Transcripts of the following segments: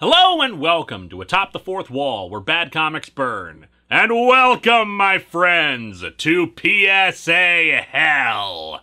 Hello and welcome to Atop the Fourth Wall, where bad comics burn. And welcome, my friends, to PSA Hell.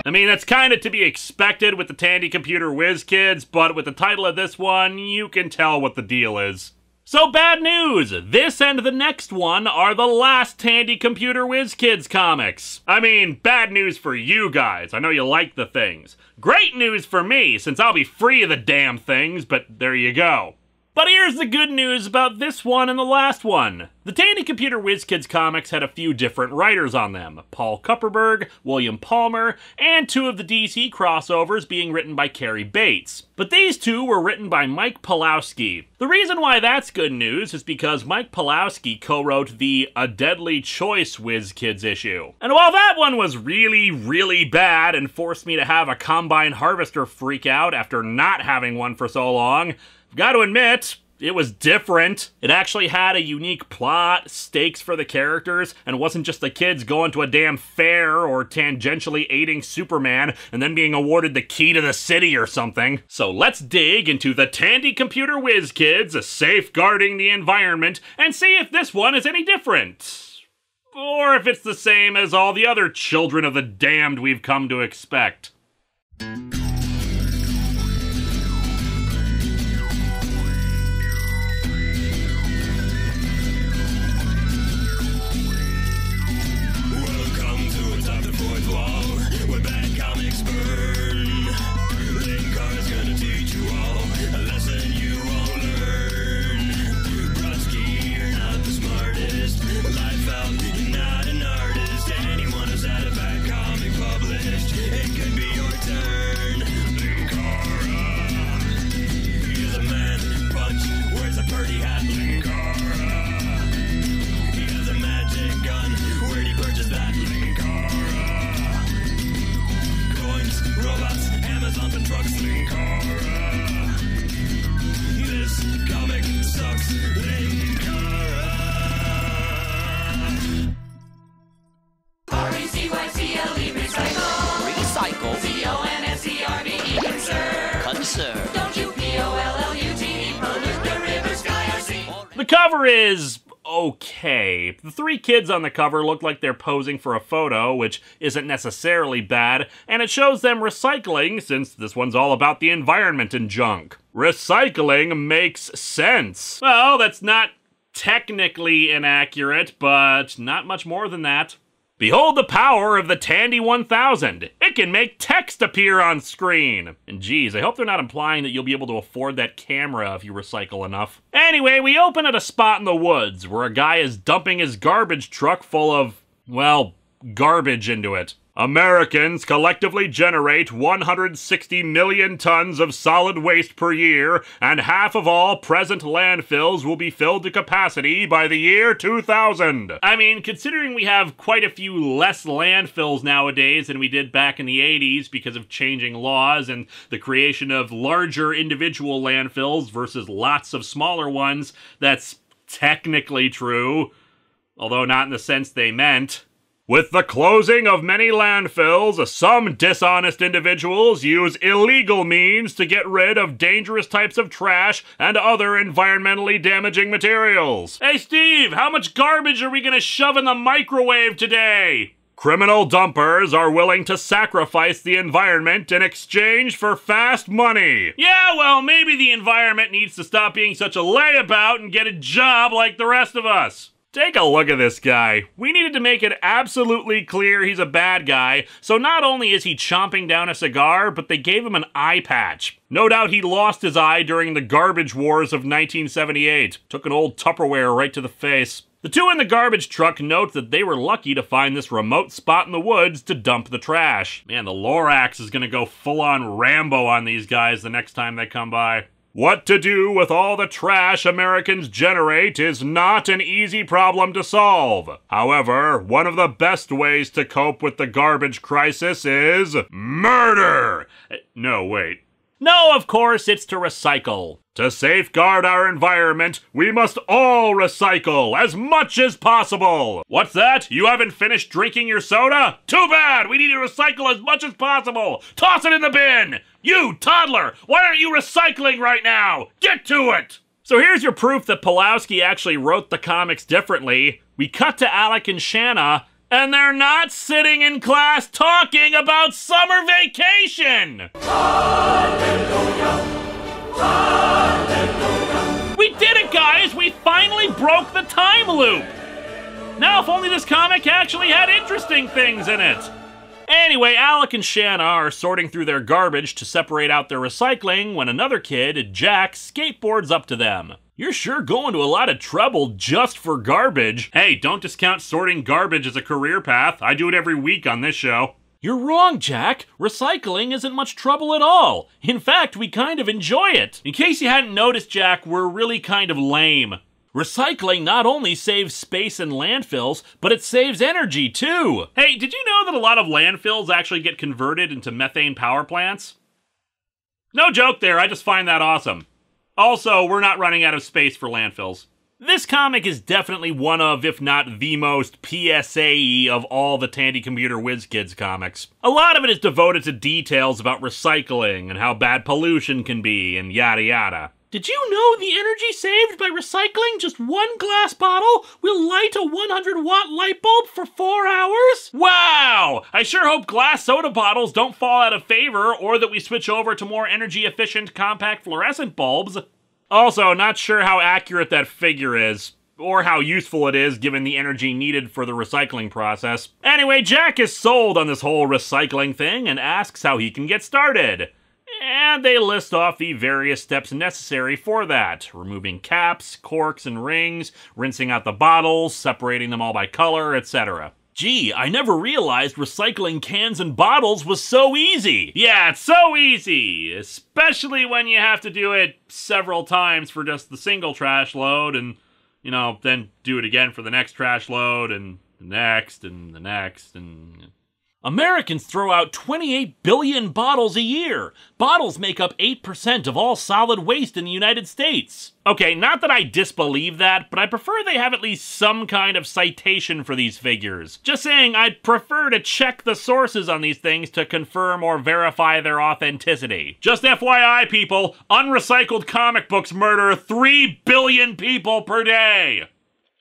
I mean, that's kind of to be expected with the Tandy Computer Whiz Kids, but with the title of this one, you can tell what the deal is. So bad news! This and the next one are the last Tandy Computer Whiz Kids comics. I mean, bad news for you guys. I know you like the things. Great news for me, since I'll be free of the damn things, but there you go. But here's the good news about this one and the last one. The Tandy Computer Whiz Kids comics had a few different writers on them. Paul Kupperberg, William Palmer, and two of the DC crossovers being written by Cary Bates. But these two were written by Mike Pawlowski. The reason why that's good news is because Mike Pawlowski co-wrote the A Deadly Choice Whiz Kids issue. And while that one was really bad and forced me to have a combine harvester freak out after not having one for so long, I've got to admit, it was different. It actually had a unique plot, stakes for the characters, and wasn't just the kids going to a damn fair or tangentially aiding Superman and then being awarded the key to the city or something. So let's dig into the Tandy Computer Whiz Kids safeguarding the environment and see if this one is any different. Or if it's the same as all the other children of the damned we've come to expect. The cover is okay. The three kids on the cover look like they're posing for a photo, which isn't necessarily bad, and it shows them recycling, since this one's all about the environment and junk. Recycling makes sense. Well, that's not technically inaccurate, but not much more than that. Behold the power of the Tandy 1000. It can make text appear on screen. And geez, I hope they're not implying that you'll be able to afford that camera if you recycle enough. Anyway, we open at a spot in the woods where a guy is dumping his garbage truck full of, well, garbage into it. Americans collectively generate 160 million tons of solid waste per year, and half of all present landfills will be filled to capacity by the year 2000. I mean, considering we have quite a few less landfills nowadays than we did back in the 80s because of changing laws and the creation of larger individual landfills versus lots of smaller ones, that's technically true, although not in the sense they meant. With the closing of many landfills, some dishonest individuals use illegal means to get rid of dangerous types of trash and other environmentally damaging materials. Hey Steve, how much garbage are we gonna shove in the microwave today? Criminal dumpers are willing to sacrifice the environment in exchange for fast money. Yeah, well, maybe the environment needs to stop being such a layabout and get a job like the rest of us. Take a look at this guy. We needed to make it absolutely clear he's a bad guy, so not only is he chomping down a cigar, but they gave him an eye patch. No doubt he lost his eye during the garbage wars of 1978. Took an old Tupperware right to the face. The two in the garbage truck note that they were lucky to find this remote spot in the woods to dump the trash. Man, the Lorax is gonna go full-on Rambo on these guys the next time they come by. What to do with all the trash Americans generate is not an easy problem to solve. However, one of the best ways to cope with the garbage crisis is murder! No, wait. No, of course, it's to recycle. To safeguard our environment, we must all recycle as much as possible. What's that? You haven't finished drinking your soda? Too bad! We need to recycle as much as possible! Toss it in the bin! You, toddler! Why aren't you recycling right now? Get to it! So here's your proof that Pulowski actually wrote the comics differently. We cut to Alec and Shanna, and they're not sitting in class talking about summer vacation! Hallelujah! Hallelujah! We did it, guys! We finally broke the time loop! Now, if only this comic actually had interesting things in it! Anyway, Alec and Shanna are sorting through their garbage to separate out their recycling when another kid, Jack, skateboards up to them. You're sure going to a lot of trouble just for garbage. Hey, don't discount sorting garbage as a career path. I do it every week on this show. You're wrong, Jack. Recycling isn't much trouble at all. In fact, we kind of enjoy it. In case you hadn't noticed, Jack, we're really kind of lame. Recycling not only saves space in landfills, but it saves energy too. Hey, did you know that a lot of landfills actually get converted into methane power plants? No joke there, I just find that awesome. Also, we're not running out of space for landfills. This comic is definitely one of, if not the most PSA-y of all the Tandy Computer Whiz Kids comics. A lot of it is devoted to details about recycling and how bad pollution can be and yada yada. Did you know the energy saved by recycling just one glass bottle will light a 100-watt light bulb for 4 hours? Wow! I sure hope glass soda bottles don't fall out of favor or that we switch over to more energy-efficient compact fluorescent bulbs. Also, not sure how accurate that figure is, or how useful it is given the energy needed for the recycling process. Anyway, Jack is sold on this whole recycling thing and asks how he can get started. And they list off the various steps necessary for that. Removing caps, corks, and rings, rinsing out the bottles, separating them all by color, etc. Gee, I never realized recycling cans and bottles was so easy. Yeah, it's so easy, especially when you have to do it several times for just the single trash load and, then do it again for the next trash load and the next and the next and... Americans throw out 28 billion bottles a year. Bottles make up 8% of all solid waste in the United States. Okay, not that I disbelieve that, but I prefer they have at least some kind of citation for these figures. Just saying, I'd prefer to check the sources on these things to confirm or verify their authenticity. Just FYI, people, unrecycled comic books murder 3 billion people per day.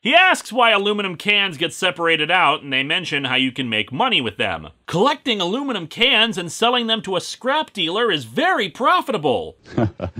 He asks why aluminum cans get separated out, and they mention how you can make money with them. Collecting aluminum cans and selling them to a scrap dealer is very profitable.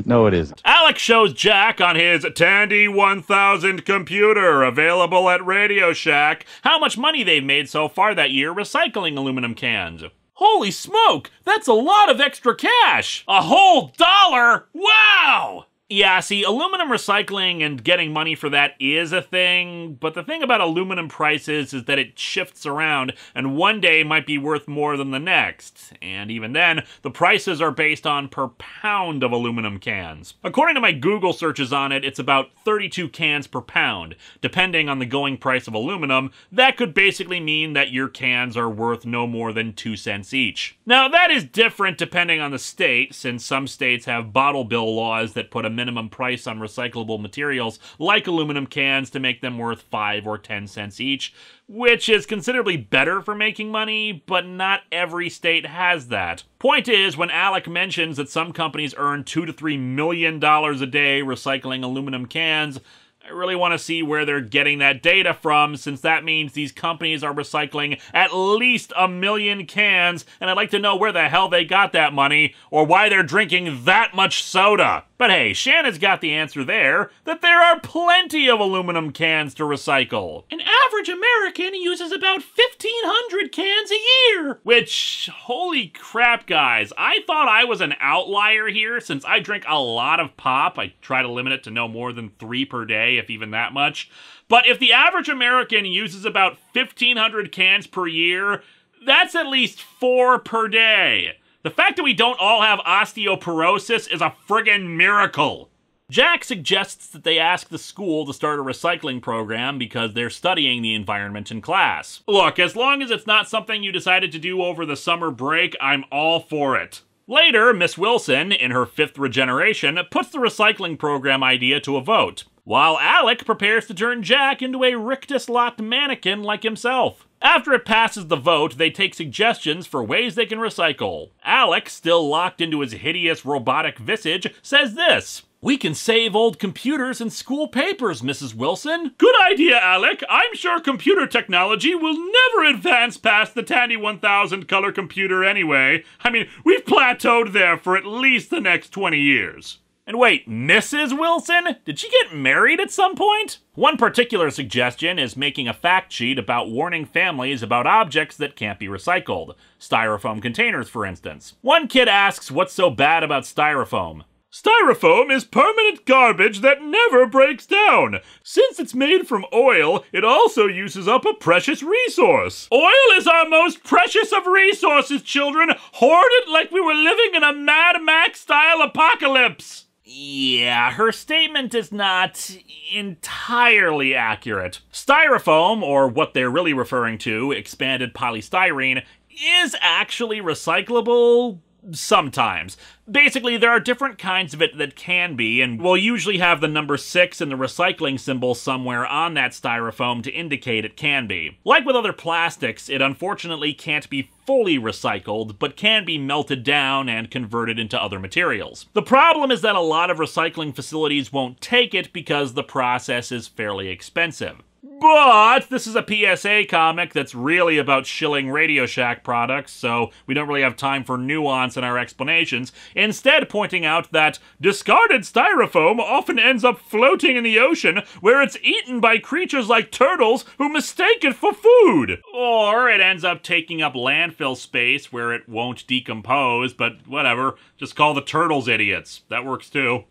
No, it isn't. Alex shows Jack on his Tandy 1000 computer, available at Radio Shack, how much money they've made so far that year recycling aluminum cans. Holy smoke, that's a lot of extra cash! A whole $1! Wow! Yeah, see, aluminum recycling and getting money for that is a thing, but the thing about aluminum prices is that it shifts around, and one day might be worth more than the next. And even then, the prices are based on per pound of aluminum cans. According to my Google searches on it, it's about 32 cans per pound. Depending on the going price of aluminum, that could basically mean that your cans are worth no more than 2 cents each. Now, that is different depending on the state, since some states have bottle bill laws that put a minimum price on recyclable materials like aluminum cans to make them worth 5 or 10 cents each, which is considerably better for making money, but not every state has that. Point is, when Alec mentions that some companies earn $2 to $3 million a day recycling aluminum cans, I really want to see where they're getting that data from, since that means these companies are recycling at least 1 million cans, and I'd like to know where the hell they got that money, or why they're drinking that much soda. But hey, Shanna's got the answer there, that there are plenty of aluminum cans to recycle. An average American uses about 1,500 cans a year. Which, holy crap, guys, I thought I was an outlier here, since I drink a lot of pop. I try to limit it to no more than 3 per day, if even that much. But if the average American uses about 1,500 cans per year, that's at least 4 per day. The fact that we don't all have osteoporosis is a friggin' miracle. Jack suggests that they ask the school to start a recycling program because they're studying the environment in class. Look, as long as it's not something you decided to do over the summer break, I'm all for it. Later, Miss Wilson, in her 5th regeneration, puts the recycling program idea to a vote, while Alec prepares to turn Jack into a rictus-locked mannequin like himself. After it passes the vote, they take suggestions for ways they can recycle. Alec, still locked into his hideous robotic visage, says this: "We can save old computers and school papers, Mrs. Wilson." "Good idea, Alec. I'm sure computer technology will never advance past the Tandy 1000 color computer anyway. I mean, we've plateaued there for at least the next 20 years. And wait, Mrs. Wilson? Did she get married at some point? One particular suggestion is making a fact sheet about warning families about objects that can't be recycled. Styrofoam containers, for instance. One kid asks what's so bad about styrofoam. "Styrofoam is permanent garbage that never breaks down. Since it's made from oil, it also uses up a precious resource." Oil is our most precious of resources, children. Hoard it like we were living in a Mad Max-style apocalypse. Yeah, her statement is not entirely accurate. Styrofoam, or what they're really referring to, expanded polystyrene, is actually recyclable sometimes. Basically, there are different kinds of it that can be, and we'll usually have the number 6 and the recycling symbol somewhere on that styrofoam to indicate it can be. Like with other plastics, it unfortunately can't be fully recycled, but can be melted down and converted into other materials. The problem is that a lot of recycling facilities won't take it because the process is fairly expensive. But this is a PSA comic that's really about shilling Radio Shack products, so we don't really have time for nuance in our explanations, instead pointing out that discarded styrofoam often ends up floating in the ocean where it's eaten by creatures like turtles who mistake it for food. Or it ends up taking up landfill space where it won't decompose, but whatever, just call the turtles idiots. That works too.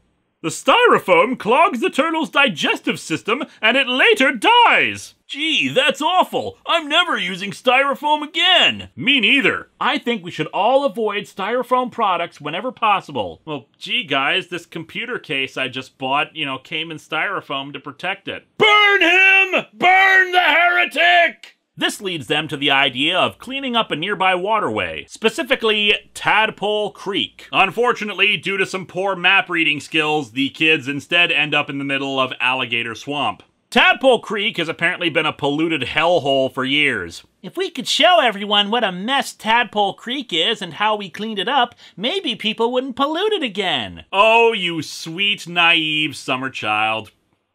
The styrofoam clogs the turtle's digestive system, and it later dies. Gee, that's awful. I'm never using styrofoam again. Me neither. I think we should all avoid styrofoam products whenever possible. Well, gee guys, this computer case I just bought, came in styrofoam to protect it. Burn him! Burn the heretic! This leads them to the idea of cleaning up a nearby waterway, specifically Tadpole Creek. Unfortunately, due to some poor map reading skills, the kids instead end up in the middle of Alligator Swamp. Tadpole Creek has apparently been a polluted hellhole for years. If we could show everyone what a mess Tadpole Creek is and how we cleaned it up, maybe people wouldn't pollute it again. Oh, you sweet, naive summer child.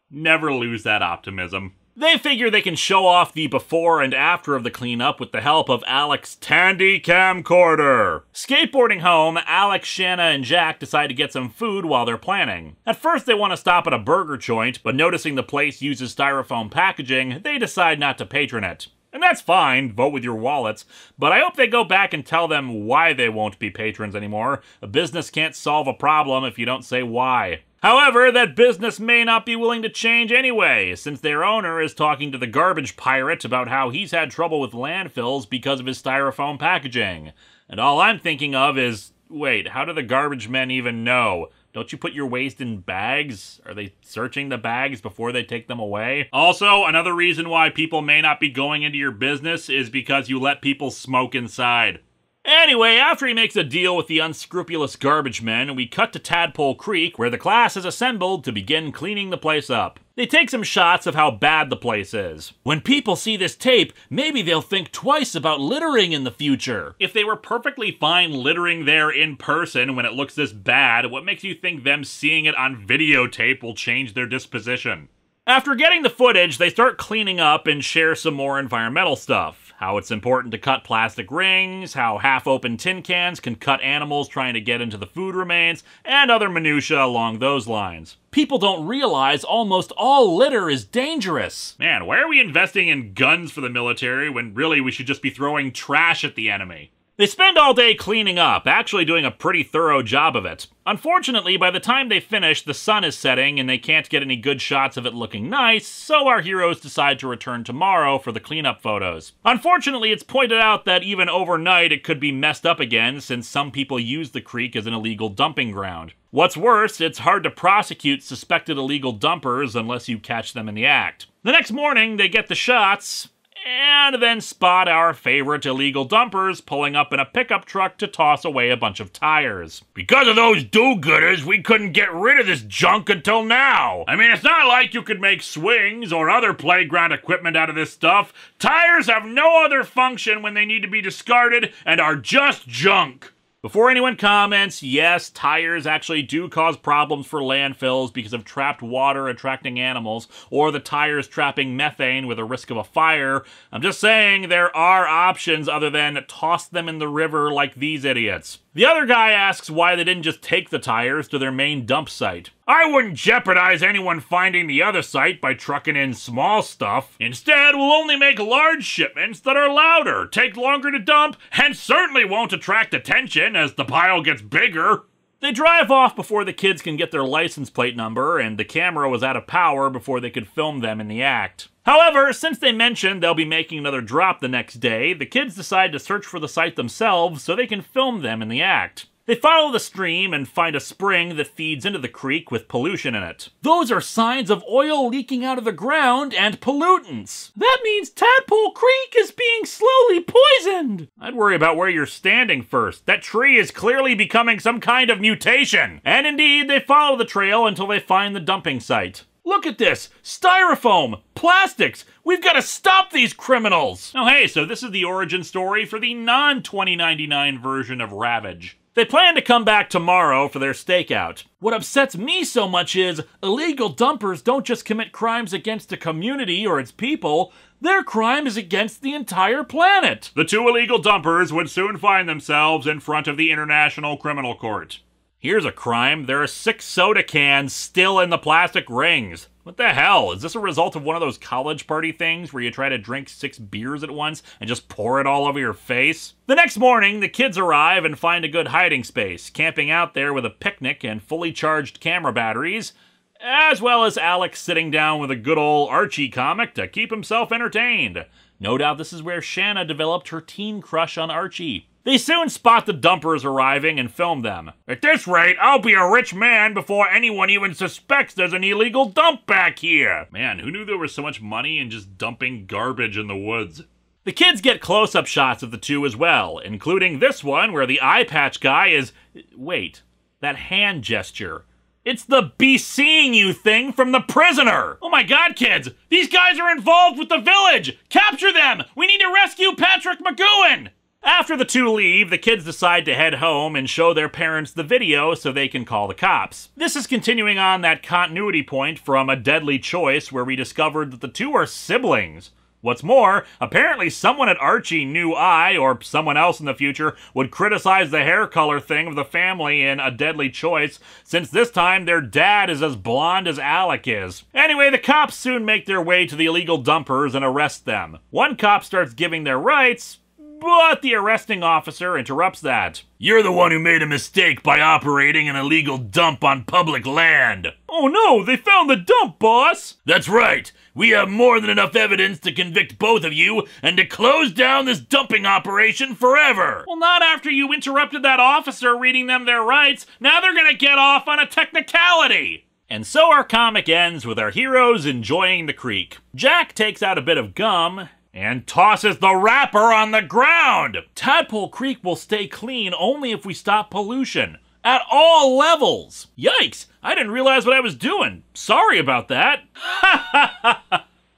Never lose that optimism. They figure they can show off the before and after of the cleanup with the help of Alec's Tandy camcorder. Skateboarding home, Alec, Shanna, and Jack decide to get some food while they're planning. At first they want to stop at a burger joint, but noticing the place uses styrofoam packaging, they decide not to patron it. And that's fine, vote with your wallets, but I hope they go back and tell them why they won't be patrons anymore. A business can't solve a problem if you don't say why. However, that business may not be willing to change anyway, since their owner is talking to the garbage pirate about how he's had trouble with landfills because of his styrofoam packaging. And all I'm thinking of is, wait, how do the garbage men even know? Don't you put your waste in bags? Are they searching the bags before they take them away? Also, another reason why people may not be going into your business is because you let people smoke inside. Anyway, after he makes a deal with the unscrupulous garbage men, we cut to Tadpole Creek, where the class is assembled to begin cleaning the place up. They take some shots of how bad the place is. When people see this tape, maybe they'll think twice about littering in the future. If they were perfectly fine littering there in person when it looks this bad, what makes you think them seeing it on videotape will change their disposition? After getting the footage, they start cleaning up and share some more environmental stuff. How it's important to cut plastic rings, how half-open tin cans can cut animals trying to get into the food remains, and other minutiae along those lines. People don't realize almost all litter is dangerous. Man, why are we investing in guns for the military when really we should just be throwing trash at the enemy? They spend all day cleaning up, actually doing a pretty thorough job of it. Unfortunately, by the time they finish, the sun is setting and they can't get any good shots of it looking nice, so our heroes decide to return tomorrow for the cleanup photos. Unfortunately, it's pointed out that even overnight it could be messed up again since some people use the creek as an illegal dumping ground. What's worse, it's hard to prosecute suspected illegal dumpers unless you catch them in the act. The next morning, they get the shots, and then spot our favorite illegal dumpers pulling up in a pickup truck to toss away a bunch of tires. Because of those do-gooders, we couldn't get rid of this junk until now. I mean, it's not like you could make swings or other playground equipment out of this stuff. Tires have no other function when they need to be discarded and are just junk. Before anyone comments, yes, tires actually do cause problems for landfills because of trapped water attracting animals, or the tires trapping methane with a risk of a fire. I'm just saying there are options other than toss them in the river like these idiots. The other guy asks why they didn't just take the tires to their main dump site. I wouldn't jeopardize anyone finding the other site by trucking in small stuff. Instead, we'll only make large shipments that are louder, take longer to dump, and certainly won't attract attention as the pile gets bigger. They drive off before the kids can get their license plate number, and the camera was out of power before they could film them in the act. However, since they mentioned they'll be making another drop the next day, the kids decide to search for the site themselves so they can film them in the act. They follow the stream and find a spring that feeds into the creek with pollution in it. Those are signs of oil leaking out of the ground and pollutants. That means Tadpole Creek is being slowly poisoned. I'd worry about where you're standing first. That tree is clearly becoming some kind of mutation. And indeed, they follow the trail until they find the dumping site. Look at this! Styrofoam! Plastics! We've got to stop these criminals! Oh hey, so this is the origin story for the non-2099 version of Ravage. They plan to come back tomorrow for their stakeout. What upsets me so much is, illegal dumpers don't just commit crimes against a community or its people, their crime is against the entire planet! The two illegal dumpers would soon find themselves in front of the International Criminal Court. Here's a crime. There are 6 soda cans still in the plastic rings. What the hell? Is this a result of one of those college party things where you try to drink 6 beers at once and just pour it all over your face? The next morning, the kids arrive and find a good hiding space, camping out there with a picnic and fully charged camera batteries, as well as Alex sitting down with a good old Archie comic to keep himself entertained. No doubt this is where Shanna developed her teen crush on Archie. They soon spot the dumpers arriving and film them. At this rate, I'll be a rich man before anyone even suspects there's an illegal dump back here. Man, who knew there was so much money in just dumping garbage in the woods? The kids get close-up shots of the two as well, including this one where the eye patch guy is... Wait, that hand gesture. It's the be seeing you thing from The Prisoner! Oh my god, kids! These guys are involved with the village! Capture them! We need to rescue Patrick McGowan! After the two leave, the kids decide to head home and show their parents the video so they can call the cops. This is continuing on that continuity point from A Deadly Choice where we discovered that the two are siblings. What's more, apparently someone at Archie knew I, or someone else in the future, would criticize the hair color thing of the family in A Deadly Choice, since this time their dad is as blonde as Alec is. Anyway, the cops soon make their way to the illegal dumpers and arrest them. One cop starts giving their rights, but the arresting officer interrupts that. You're the one who made a mistake by operating an illegal dump on public land. Oh no, they found the dump, boss! That's right. We have more than enough evidence to convict both of you and to close down this dumping operation forever. Well, not after you interrupted that officer reading them their rights. Now they're gonna get off on a technicality. And so our comic ends with our heroes enjoying the creek. Jack takes out a bit of gum and tosses the wrapper on the ground! Tadpole Creek will stay clean only if we stop pollution. At all levels! Yikes! I didn't realize what I was doing. Sorry about that.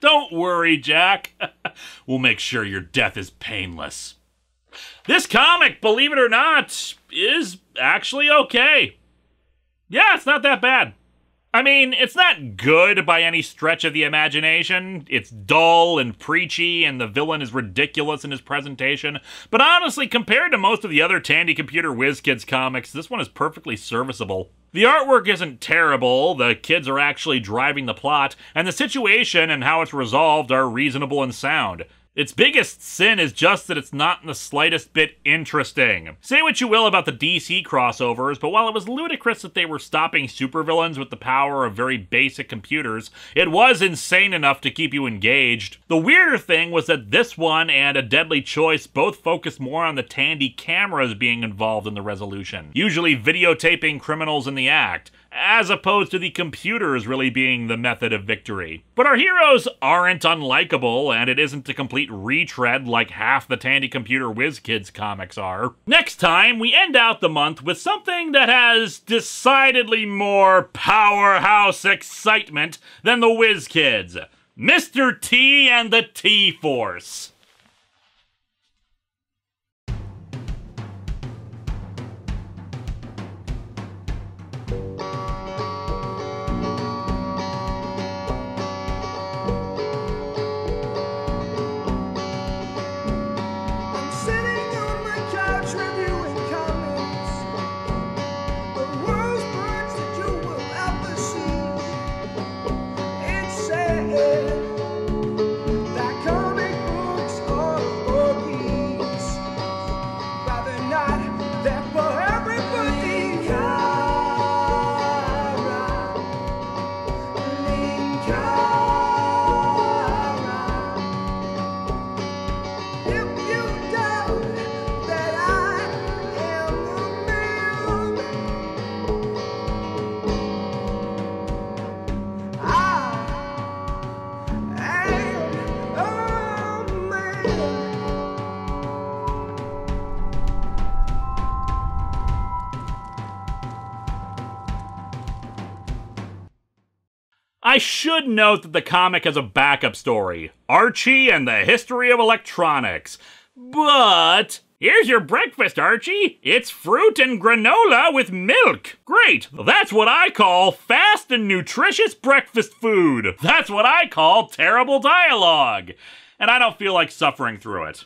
Don't worry, Jack. We'll make sure your death is painless. This comic, believe it or not, is actually okay. Yeah, it's not that bad. I mean, it's not good by any stretch of the imagination. It's dull and preachy, and the villain is ridiculous in his presentation. But honestly, compared to most of the other Tandy Computer Whiz Kids comics, this one is perfectly serviceable. The artwork isn't terrible, the kids are actually driving the plot, and the situation and how it's resolved are reasonable and sound. Its biggest sin is just that it's not in the slightest bit interesting. Say what you will about the DC crossovers, but while it was ludicrous that they were stopping supervillains with the power of very basic computers, it was insane enough to keep you engaged. The weirder thing was that this one and A Deadly Choice both focused more on the Tandy cameras being involved in the resolution, usually videotaping criminals in the act. as opposed to the computers really being the method of victory. But our heroes aren't unlikable, and it isn't a complete retread like half the Tandy Computer Whiz Kids comics are. Next time, we end out the month with something that has decidedly more powerhouse excitement than the Whiz Kids. Mr. T and the T-Force. I should note that the comic has a backup story, Archie and the History of Electronics. But here's your breakfast, Archie. It's fruit and granola with milk. Great. That's what I call fast and nutritious breakfast food. That's what I call terrible dialogue. And I don't feel like suffering through it.